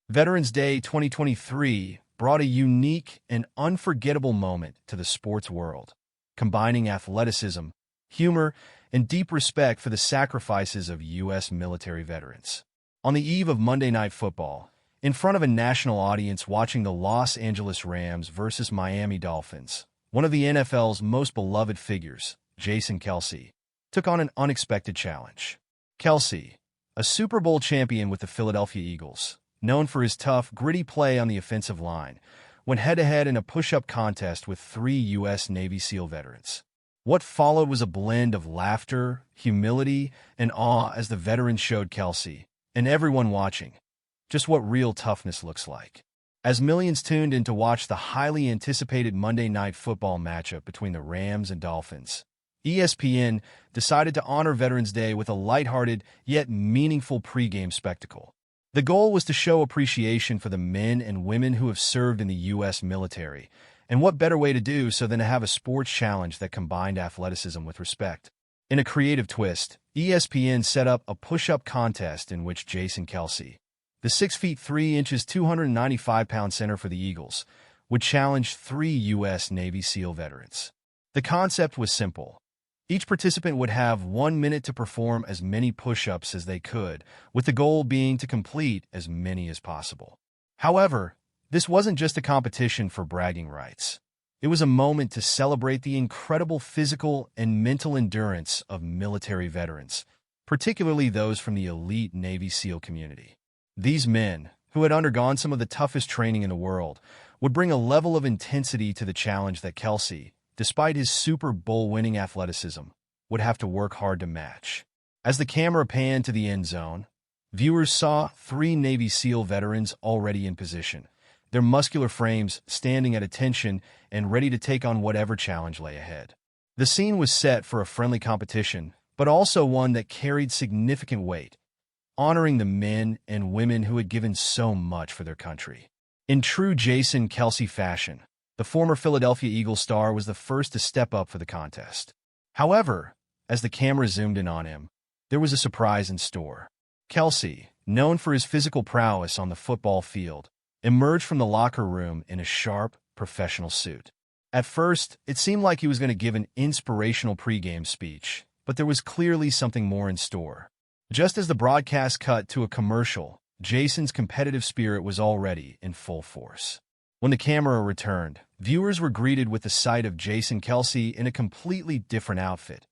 Veterans Day 2023 brought a unique and unforgettable moment to the sports world, combining athleticism, humor, and deep respect for the sacrifices of U.S. military veterans. On the eve of Monday Night Football, in front of a national audience watching the Los Angeles Rams versus Miami Dolphins, one of the NFL's most beloved figures, Jason Kelce, took on an unexpected challenge. Kelce, a Super Bowl champion with the Philadelphia Eagles, known for his tough, gritty play on the offensive line, went head-to-head in a push-up contest with three U.S. Navy SEAL veterans. What followed was a blend of laughter, humility, and awe as the veterans showed Kelce, and everyone watching, just what real toughness looks like. As millions tuned in to watch the highly anticipated Monday Night Football matchup between the Rams and Dolphins, ESPN decided to honor Veterans Day with a lighthearted yet meaningful pregame spectacle. The goal was to show appreciation for the men and women who have served in the U.S. military, and what better way to do so than to have a sports challenge that combined athleticism with respect. In a creative twist, ESPN set up a push-up contest in which Jason Kelce, the 6 feet 3 inches, 295-pound center for the Eagles, would challenge three U.S. Navy SEAL veterans. The concept was simple. Each participant would have 1 minute to perform as many push-ups as they could, with the goal being to complete as many as possible. However, this wasn't just a competition for bragging rights. It was a moment to celebrate the incredible physical and mental endurance of military veterans, particularly those from the elite Navy SEAL community. These men, who had undergone some of the toughest training in the world, would bring a level of intensity to the challenge that Kelce, despite his Super Bowl-winning athleticism, would have to work hard to match. As the camera panned to the end zone, viewers saw three Navy SEAL veterans already in position, their muscular frames standing at attention and ready to take on whatever challenge lay ahead. The scene was set for a friendly competition, but also one that carried significant weight, honoring the men and women who had given so much for their country. In true Jason Kelce fashion, the former Philadelphia Eagles star was the first to step up for the contest. However, as the camera zoomed in on him, there was a surprise in store. Kelce, known for his physical prowess on the football field, emerged from the locker room in a sharp, professional suit. At first, it seemed like he was going to give an inspirational pregame speech, but there was clearly something more in store. Just as the broadcast cut to a commercial, Jason's competitive spirit was already in full force. When the camera returned, viewers were greeted with the sight of Jason Kelce in a completely different outfit.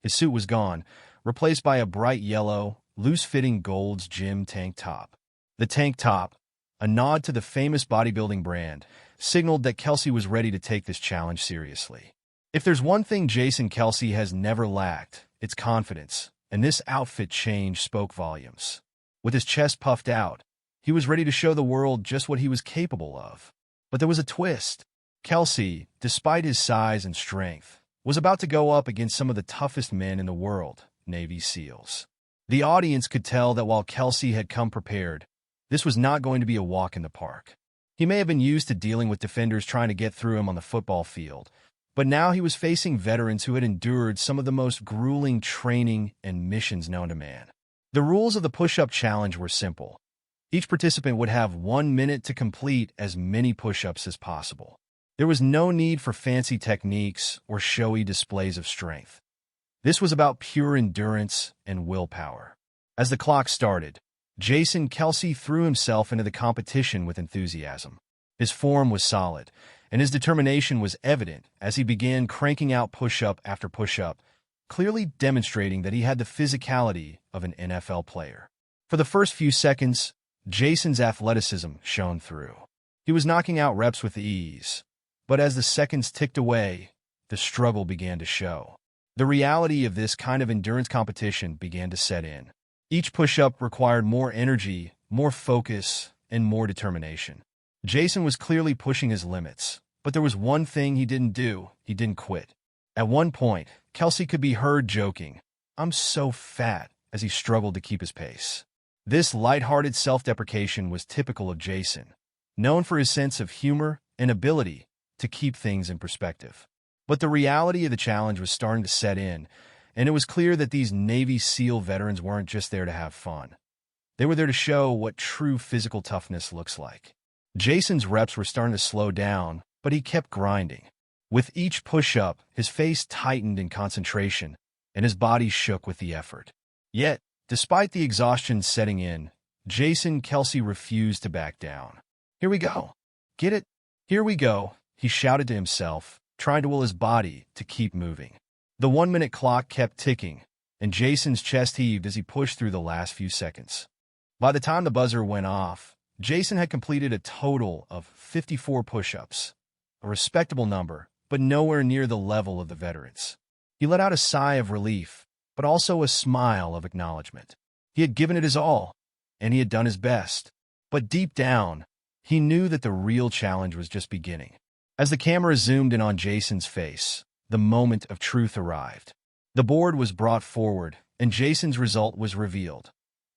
His suit was gone, replaced by a bright yellow, loose-fitting Gold's Gym tank top. The tank top, a nod to the famous bodybuilding brand, signaled that Kelce was ready to take this challenge seriously. If there's one thing Jason Kelce has never lacked, it's confidence, and this outfit change spoke volumes. With his chest puffed out, he was ready to show the world just what he was capable of. But there was a twist. Kelce, despite his size and strength, was about to go up against some of the toughest men in the world, Navy SEALs. The audience could tell that while Kelce had come prepared, this was not going to be a walk in the park. He may have been used to dealing with defenders trying to get through him on the football field, but now he was facing veterans who had endured some of the most grueling training and missions known to man. The rules of the push-up challenge were simple. Each participant would have 1 minute to complete as many push-ups as possible. There was no need for fancy techniques or showy displays of strength. This was about pure endurance and willpower. As the clock started, Jason Kelce threw himself into the competition with enthusiasm. His form was solid, and his determination was evident as he began cranking out push-up after push-up, clearly demonstrating that he had the physicality of an NFL player. For the first few seconds, Jason's athleticism shone through. He was knocking out reps with ease, but as the seconds ticked away, the struggle began to show. The reality of this kind of endurance competition began to set in. Each push-up required more energy, more focus, and more determination. Jason was clearly pushing his limits, but there was one thing he didn't do. He didn't quit. At one point, Kelce could be heard joking, "I'm so fat," as he struggled to keep his pace. This lighthearted self-deprecation was typical of Jason, known for his sense of humor and ability to keep things in perspective. But the reality of the challenge was starting to set in, and it was clear that these Navy SEAL veterans weren't just there to have fun. They were there to show what true physical toughness looks like. Jason's reps were starting to slow down, but he kept grinding. With each push-up, his face tightened in concentration, and his body shook with the effort. Yet, despite the exhaustion setting in, Jason Kelce refused to back down. "Here we go. Get it? Here we go," he shouted to himself, trying to will his body to keep moving. The 1-minute clock kept ticking, and Jason's chest heaved as he pushed through the last few seconds. By the time the buzzer went off, Jason had completed a total of 54 push-ups, a respectable number, but nowhere near the level of the veterans. He let out a sigh of relief, but also a smile of acknowledgement. He had given it his all, and he had done his best. But deep down, he knew that the real challenge was just beginning. As the camera zoomed in on Jason's face, the moment of truth arrived. The board was brought forward, and Jason's result was revealed: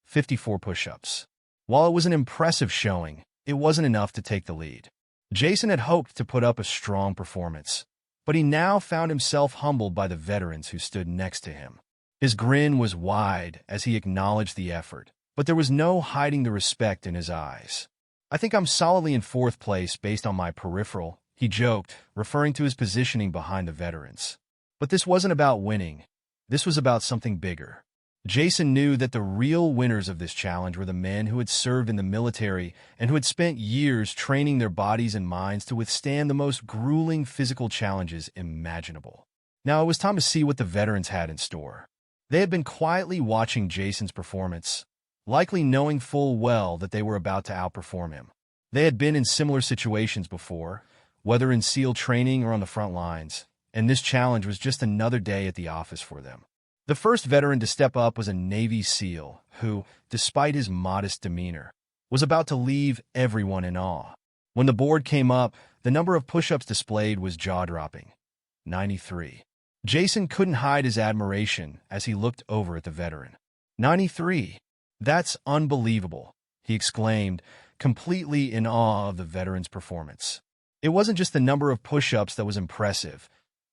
54 push-ups. While it was an impressive showing, it wasn't enough to take the lead. Jason had hoped to put up a strong performance, but he now found himself humbled by the veterans who stood next to him. His grin was wide as he acknowledged the effort, but there was no hiding the respect in his eyes. "I think I'm solidly in 4th place based on my peripheral," he joked, referring to his positioning behind the veterans. But this wasn't about winning. This was about something bigger. Jason knew that the real winners of this challenge were the men who had served in the military and who had spent years training their bodies and minds to withstand the most grueling physical challenges imaginable. Now it was time to see what the veterans had in store. They had been quietly watching Jason's performance, likely knowing full well that they were about to outperform him. They had been in similar situations before, whether in SEAL training or on the front lines, and this challenge was just another day at the office for them. The first veteran to step up was a Navy SEAL who, despite his modest demeanor, was about to leave everyone in awe. When the board came up, the number of push-ups displayed was jaw-dropping: 93. Jason couldn't hide his admiration as he looked over at the veteran. 93. "That's unbelievable," he exclaimed, completely in awe of the veteran's performance. It wasn't just the number of push-ups that was impressive.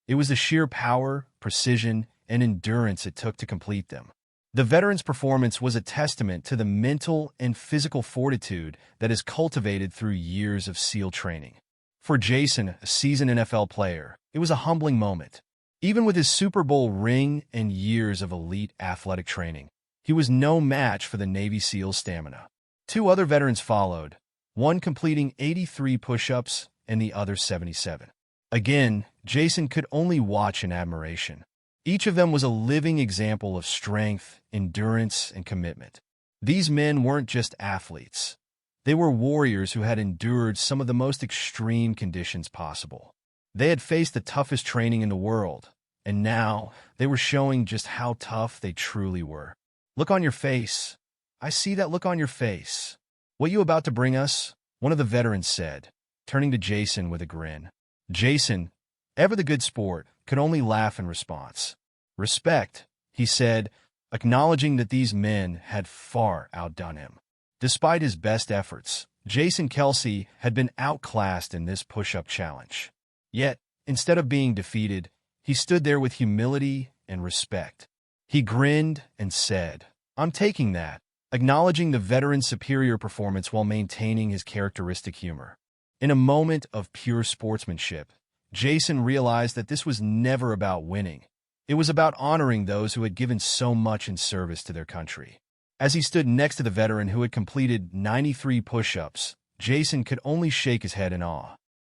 It was the sheer power, precision, and endurance it took to complete them. The veteran's performance was a testament to the mental and physical fortitude that is cultivated through years of SEAL training. For Jason, a seasoned NFL player, it was a humbling moment. Even with his Super Bowl ring and years of elite athletic training, he was no match for the Navy SEAL's stamina. 2 other veterans followed, one completing 83 push-ups and the other 77. Again, Jason could only watch in admiration. Each of them was a living example of strength, endurance, and commitment. These men weren't just athletes. They were warriors who had endured some of the most extreme conditions possible. They had faced the toughest training in the world, and now they were showing just how tough they truly were. "Look on your face. I see that look on your face. What you about to bring us?" one of the veterans said, turning to Jason with a grin. Jason, ever the good sport, could only laugh in response. "Respect," he said, acknowledging that these men had far outdone him. Despite his best efforts, Jason Kelce had been outclassed in this push-up challenge. Yet, instead of being defeated, he stood there with humility and respect. He grinned and said, "I'm taking that," acknowledging the veteran's superior performance while maintaining his characteristic humor. In a moment of pure sportsmanship, Jason realized that this was never about winning. It was about honoring those who had given so much in service to their country. As he stood next to the veteran who had completed 93 push-ups, Jason could only shake his head in awe.